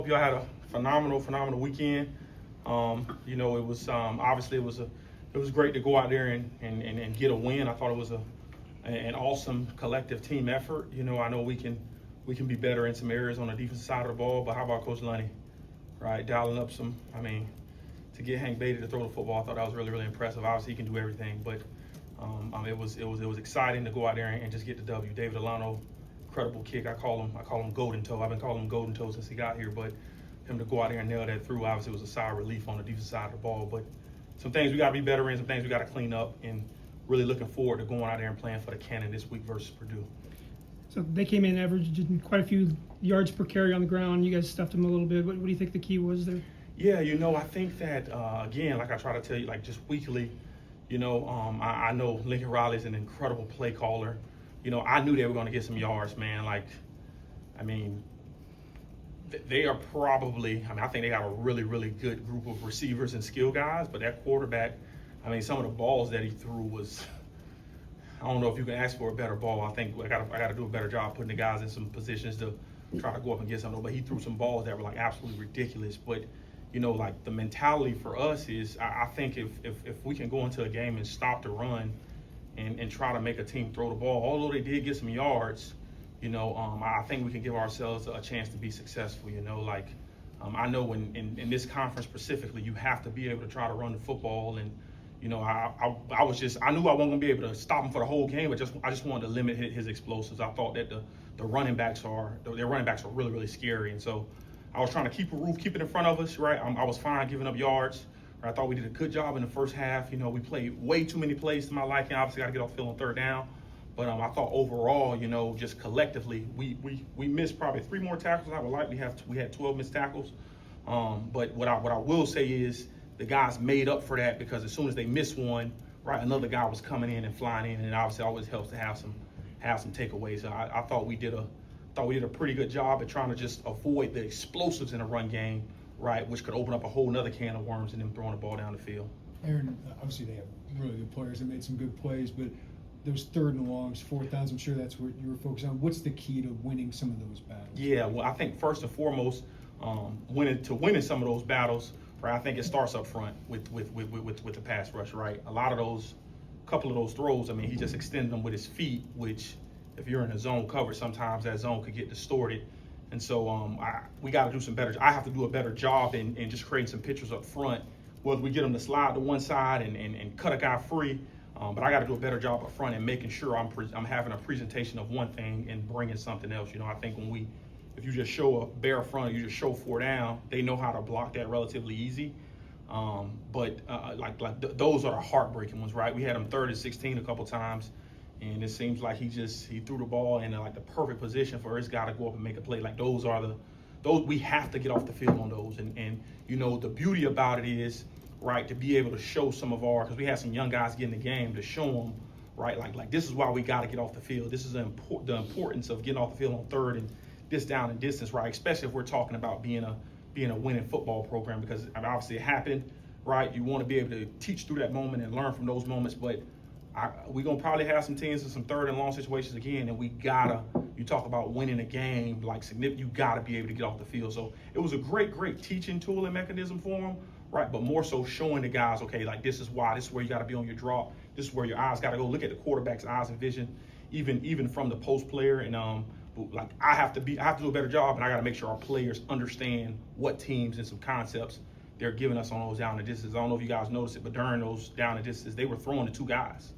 Hope y'all had a phenomenal weekend. It was obviously it was great to go out there and get a win. I thought it was an awesome collective team effort. I know we can be better in some areas on the defensive side of the ball, but how about Coach Lunny, right? Dialing up to get Hank Beatty to throw the football, I thought that was really impressive. Obviously, he can do everything, but it was exciting to go out there and just get the W. David Alano, incredible kick. I call him Golden Toe. I've been calling him Golden Toe since he got here, but him to go out there and nail that through, obviously, was a sigh of relief on the defensive side of the ball. But some things we got to be better in, some things we got to clean up, and really looking forward to going out there and playing for the Cannon this week versus Purdue. So they came in averaging quite a few yards per carry on the ground. You guys stuffed them a little bit. What do you think the key was there? Yeah, I think that, again, like I try to tell you, like just weekly, I know Lincoln Riley's an incredible play caller. I knew they were going to get some yards, man. They are probably, I think they got a really good group of receivers and skill guys, but that quarterback, some of the balls that he threw was, I don't know if you can ask for a better ball. I think I got to do a better job putting the guys in some positions to try to go up and get something. But he threw some balls that were like absolutely ridiculous. But the mentality for us is, I think if we can go into a game and stop the run and try to make a team throw the ball, although they did get some yards, I think we can give ourselves a chance to be successful. I know in this conference specifically, you have to be able to try to run the football, and I knew I wasn't going to be able to stop him for the whole game, but I just wanted to limit his explosives. I thought that their running backs are really scary, and so I was trying to keep it in front of us, right? I was fine giving up yards. I thought we did a good job in the first half. We played way too many plays to my liking. Obviously, got to get off the field on third down. But I thought overall, just collectively, we missed probably 3 more tackles. I would likely we had 12 missed tackles. But what I will say is the guys made up for that, because as soon as they missed one, right, another guy was coming in and flying in, and obviously it always helps to have some takeaways. I thought we did a pretty good job at trying to just avoid the explosives in a run game, right, which could open up a whole nother can of worms and them throwing the ball down the field. Aaron, obviously they have really good players that made some good plays, but those third and longs, fourth downs, I'm sure that's what you were focused on. What's the key to winning some of those battles? Yeah, well, I think first and foremost, winning some of those battles, right, I think it starts up front with the pass rush, right? Couple of those throws, he just extended them with his feet, which if you're in a zone coverage, sometimes that zone could get distorted. And so we got to do some better. I have to do a better job in just creating some pictures up front, whether we get them to slide to one side and cut a guy free. But I got to do a better job up front and making sure I'm having a presentation of one thing and bringing something else. I think if you just show a bare front, or you just show 4 down, they know how to block that relatively easy. Those are the heartbreaking ones, right? We had him 3rd and 16 a couple times, and it seems like he threw the ball in the perfect position for his guy to go up and make a play. Those we have to get off the field on those. And the beauty about it is, right, to be able to show some of because we had some young guys get in the game, to show them, right, like this is why we got to get off the field. This is the importance of getting off the field on 3rd and this down and distance, right, especially if we're talking about being a winning football program, because obviously it happened, right? You want to be able to teach through that moment and learn from those moments, but we're going to probably have some teams in some 3rd and long situations again, and you talk about winning a game, significant, you got to be able to get off the field. So it was a great teaching tool and mechanism for them, right? But more so showing the guys, okay, this is where you got to be on your drop. This is where your eyes got to go. Look at the quarterback's eyes and vision, even from the post player. And I have to do a better job, and I got to make sure our players understand what teams and some concepts they're giving us on those down and distances. I don't know if you guys noticed it, but during those down and distances, they were throwing to 2 guys,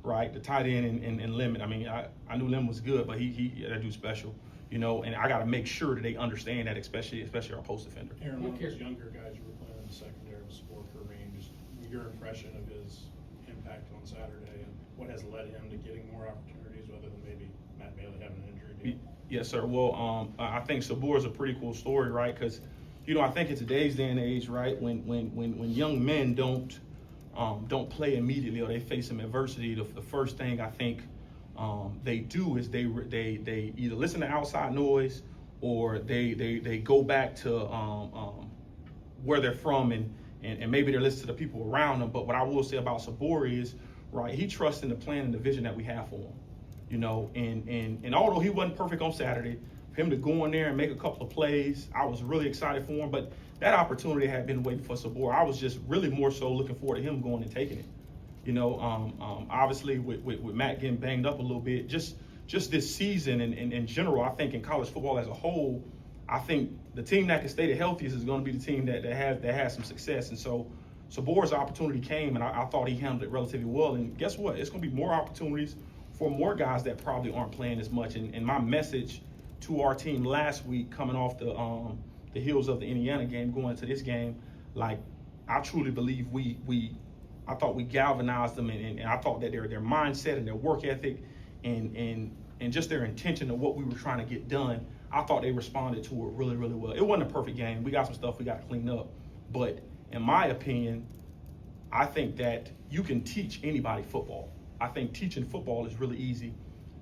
right? The tight end and Lemon. I knew Lemon was good, but he that dude's special, and I got to make sure that they understand that, especially our post defender. Aaron, what those younger guys you were playing in the secondary with Sport for Range, your impression of his impact on Saturday, and what has led him to getting more opportunities, other than maybe Matt Bailey having an injury? Yes, sir. Well, I think Sabor is a pretty cool story, right? Because I think in today's day and age, right, when young men don't play immediately, or they face some adversity, the first thing I think they do is they either listen to outside noise, or they go back to where they're from, and maybe they're listening to the people around them. But what I will say about Sabori is, right, he trusts in the plan and the vision that we have for him. And although he wasn't perfect on Saturday, him to go in there and make a couple of plays, I was really excited for him. But that opportunity had been waiting for Sabor. I was just really more so looking forward to him going and taking it. You know, obviously with Matt getting banged up a little bit, just this season and in general, I think in college football as a whole, I think the team that can stay the healthiest is going to be the team that has some success. And so Sabor's opportunity came, and I thought he handled it relatively well. And guess what? It's going to be more opportunities for more guys that probably aren't playing as much. And my message to our team last week, coming off the heels of the Indiana game, going into this game, like I truly believe I thought we galvanized them, and I thought that their mindset and their work ethic and just their intention of what we were trying to get done, I thought they responded to it really, really well. It wasn't a perfect game. We got some stuff we got to clean up. But in my opinion, I think that you can teach anybody football. I think teaching football is really easy.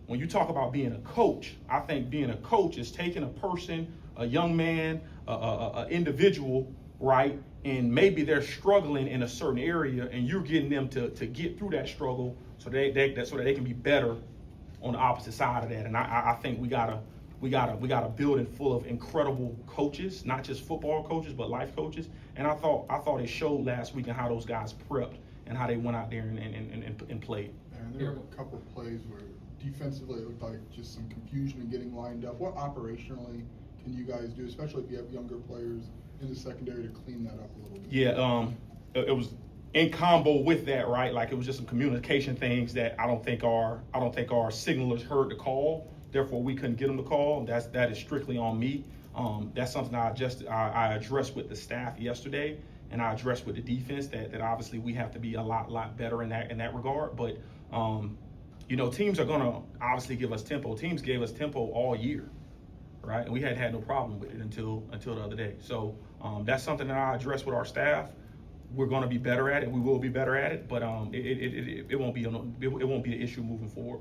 When you talk about being a coach, I think being a coach is taking a person, a young man, a individual, right, and maybe they're struggling in a certain area, and you're getting them to get through that struggle so that they can be better on the opposite side of that. And I think we got a building full of incredible coaches, not just football coaches, but life coaches. And I thought it showed last week in how those guys prepped and how they went out there and played. And there were a couple of plays where defensively it looked like just some confusion in getting lined up. What operationally can you guys do, especially if you have younger players in the secondary, to clean that up a little bit? Yeah, it was in combo with that, right? Like it was just some communication things that I don't think our signalers heard the call. Therefore, we couldn't get them to call. That is strictly on me. That's something I addressed with the staff yesterday, and I addressed with the defense that obviously we have to be a lot better in that regard. But you know, teams are gonna obviously give us tempo. Teams gave us tempo all year, right? And we had no problem with it until the other day. So that's something that I addressed with our staff. We're going to be better at it. We will be better at it, but it won't be an issue moving forward.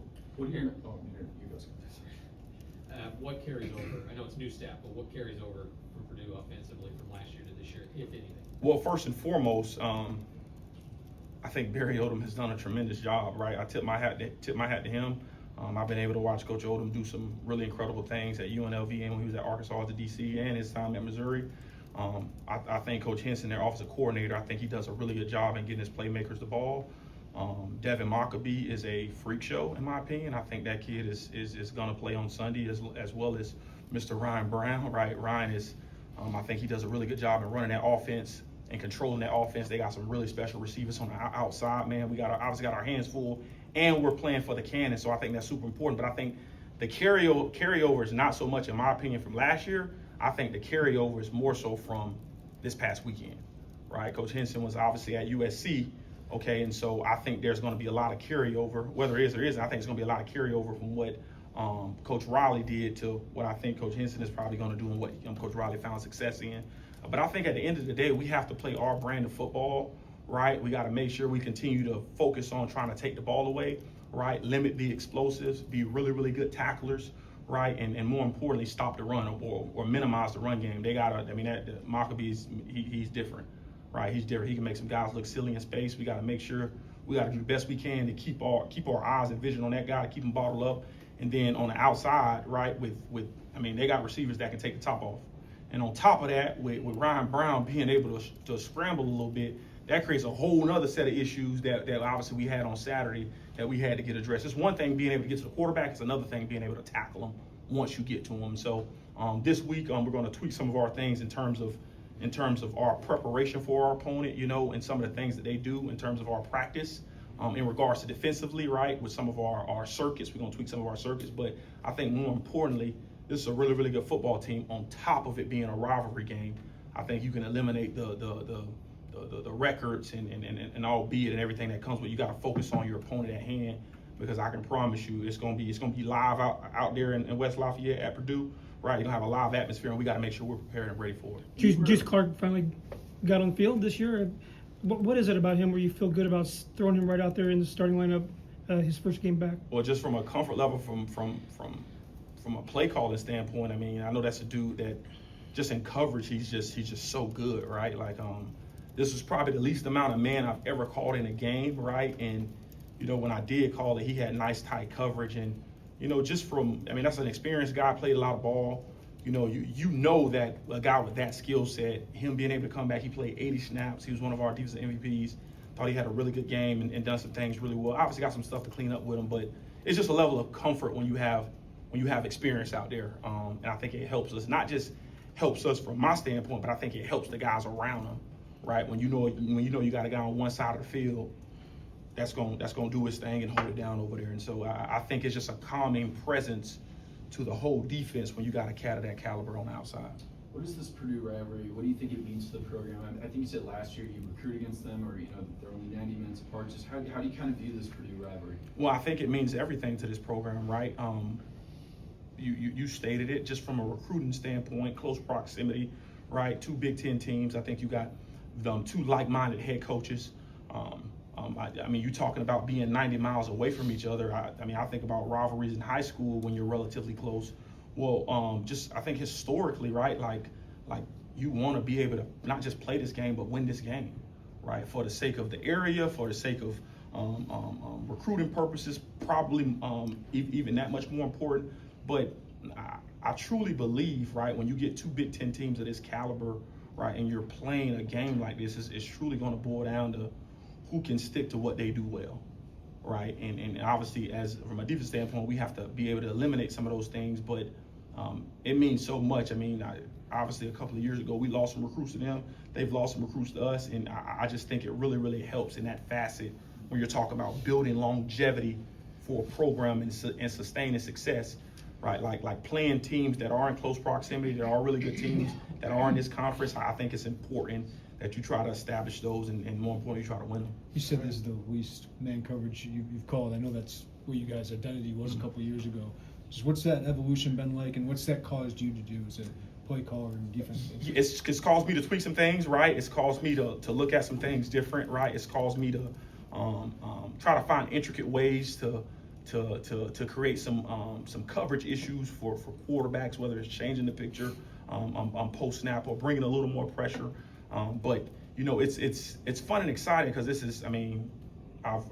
What carries over? I know it's new staff, but what carries over from Purdue offensively from last year to this year, if anything? Well, first and foremost, I think Barry Odom has done a tremendous job, right? I tip my hat to him. I've been able to watch Coach Odom do some really incredible things at UNLV and when he was at Arkansas as a DC and his time at Missouri. I think Coach Henson, their offensive coordinator, I think he does a really good job in getting his playmakers the ball. Devin Mockabee is a freak show, in my opinion. I think that kid is going to play on Sunday as well as Mr. Ryan Brown, right? Ryan is, I think he does a really good job in running that offense and controlling that offense. They got some really special receivers on the outside, man. We obviously got our hands full, and we're playing for the cannon, so I think that's super important. But I think the carryover is not so much, in my opinion, from last year. I think the carryover is more so from this past weekend, right? Coach Henson was obviously at USC, okay, and so I think there's going to be a lot of carryover. Whether it is or isn't, I think it's going to be a lot of carryover from what Coach Riley did to what I think Coach Henson is probably going to do and what Coach Riley found success in. But I think at the end of the day, we have to play our brand of football, right? We got to make sure we continue to focus on trying to take the ball away, right? Limit the explosives, be really, really good tacklers, right? And more importantly, stop the run or minimize the run game. They got to, I mean, Maccabee's, he's different, right? He's different. He can make some guys look silly in space. We got to make sure we got to do the best we can to keep our eyes and vision on that guy, to keep him bottled up. And then on the outside, right, I mean, they got receivers that can take the top off. And on top of that, with Ryan Brown being able to scramble a little bit, that creates a whole other set of issues that obviously we had on Saturday that we had to get addressed. It's one thing being able to get to the quarterback. It's another thing being able to tackle him once you get to him. So this week we're going to tweak some of our things in terms of our preparation for our opponent, you know, and some of the things that they do in terms of our practice in regards to defensively, right, with some of our circuits. We're going to tweak some of our circuits. But I think more importantly, this is a really, really good football team. On top of it being a rivalry game, I think you can eliminate the records and albeit and everything that comes with. You got to focus on your opponent at hand, because I can promise you it's gonna be live out there in West Lafayette at Purdue, right? You're gonna have a live atmosphere, and we got to make sure we're prepared and ready for it. Juice Clark finally got on the field this year. What is it about him where you feel good about throwing him right out there in the starting lineup his first game back? Well, just from a comfort level, from a play calling standpoint, I mean, I know that's a dude that just in coverage, he's just so good, right? Like this was probably the least amount of man I've ever called in a game, right? And you know, when I did call it, he had nice tight coverage, and you know, just from, I mean, that's an experienced guy, played a lot of ball. you know that a guy with that skill set, him being able to come back, he played 80 snaps. He was one of our defensive MVPs. Thought he had a really good game and done some things really well. Obviously got some stuff to clean up with him, but it's just a level of comfort when you have experience out there. And I think it helps us, not just helps us from my standpoint, but I think it helps the guys around him, right? When you know you got a guy on one side of the field that's gonna do his thing and hold it down over there. And so I think it's just a calming presence to the whole defense when you got a cat of that caliber on the outside. What is this Purdue rivalry? What do you think it means to the program? I think you said last year you recruit against them, or they're only 90 minutes apart. Just how do you kind of view this Purdue rivalry? Well, I think it means everything to this program, right? You stated it, just from a recruiting standpoint, close proximity, right? 2 Big Ten teams. I think you got 2 like-minded head coaches. I mean, you're talking about being 90 miles away from each other. I think about rivalries in high school when you're relatively close. Well, I think historically, right? Like you want to be able to not just play this game, but win this game, right? For the sake of the area, for the sake of recruiting purposes, probably even that much more important. But I truly believe, right, when you get 2 Big Ten teams of this caliber, right, and you're playing a game like this, it's truly going to boil down to who can stick to what they do well, right? And obviously, from a defense standpoint, we have to be able to eliminate some of those things, but it means so much. I mean, obviously, a couple of years ago, we lost some recruits to them. They've lost some recruits to us, and I just think it really, really helps in that facet when you're talking about building longevity for a program and sustaining success, right? Like playing teams that are in close proximity, that are really good teams, that are in this conference. I think it's important that you try to establish those and more importantly, try to win them. You said this is the least man coverage you've called. I know that's what you guys' identity was a couple of years ago. Just what's that evolution been like, and what's that caused you to do as a play caller and defense? It's caused me to tweak some things, right? It's caused me to look at some things different, right? It's caused me to try to find intricate ways to create some coverage issues for quarterbacks, whether it's changing the picture post snap or bringing a little more pressure. But it's fun and exciting because this is, I've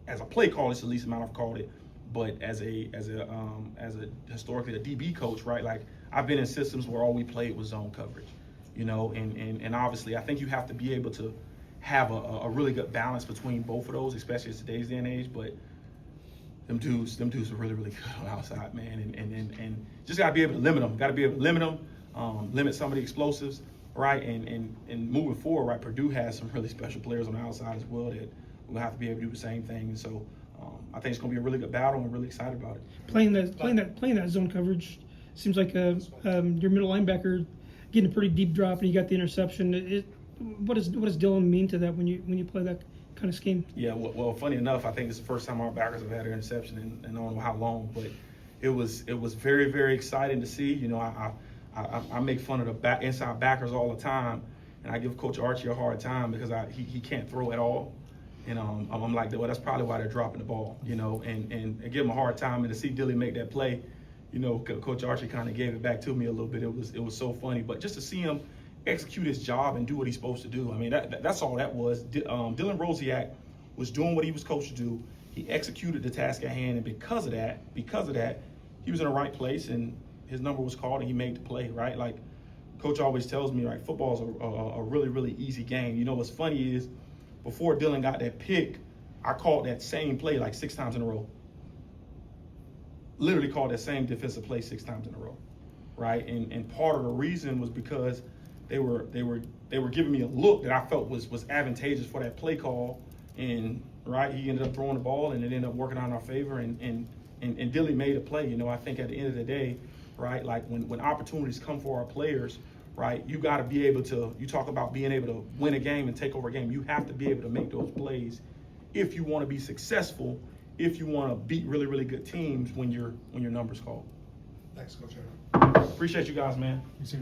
as a play caller, it's the least amount I've called it. But as a historically a DB coach, right? Like I've been in systems where all we played was zone coverage, and obviously I think you have to be able to have a really good balance between both of those, especially in today's day and age. But them dudes are really, really good on the outside, man, and just gotta be able to limit them. Limit some of the explosives, right? And moving forward, right? Purdue has some really special players on the outside as well that we'll have to be able to do the same thing. And so I think it's going to be a really good battle, and we're really excited about it. Playing that zone coverage seems like your middle linebacker getting a pretty deep drop, and you got the interception. What does Dylan mean to that when you play that kind of scheme? Yeah, well, funny enough, I think it's the first time our backers have had an interception in I don't know how long, but it was very, very exciting to see. I make fun of the inside backers all the time, and I give Coach Archie a hard time because he can't throw at all. And I'm like, well, that's probably why they're dropping the ball, and I give him a hard time. And to see Dilly make that play, Coach Archie kind of gave it back to me a little bit. It was so funny. But just to see him execute his job and do what he's supposed to do, that's all that was. Dylan Rosiak was doing what he was coached to do. He executed the task at hand, and because of that, he was in the right place, and his number was called, and he made the play, right? Like Coach always tells me, right, football is a really, really easy game. What's funny is, before Dylan got that pick, I called that same play like 6 times in a row. Literally called that same defensive play 6 times in a row, right? And part of the reason was because they were giving me a look that I felt was advantageous for that play call, and right, he ended up throwing the ball, and it ended up working out in our favor, and Dilly made a play. I think at the end of the day, right, like when opportunities come for our players, right, you got to be able to, you talk about being able to win a game and take over a game, you have to be able to make those plays if you want to be successful, if you want to beat really, really good teams when your number's called. Thanks, Coach. Appreciate you guys, man. Thanks.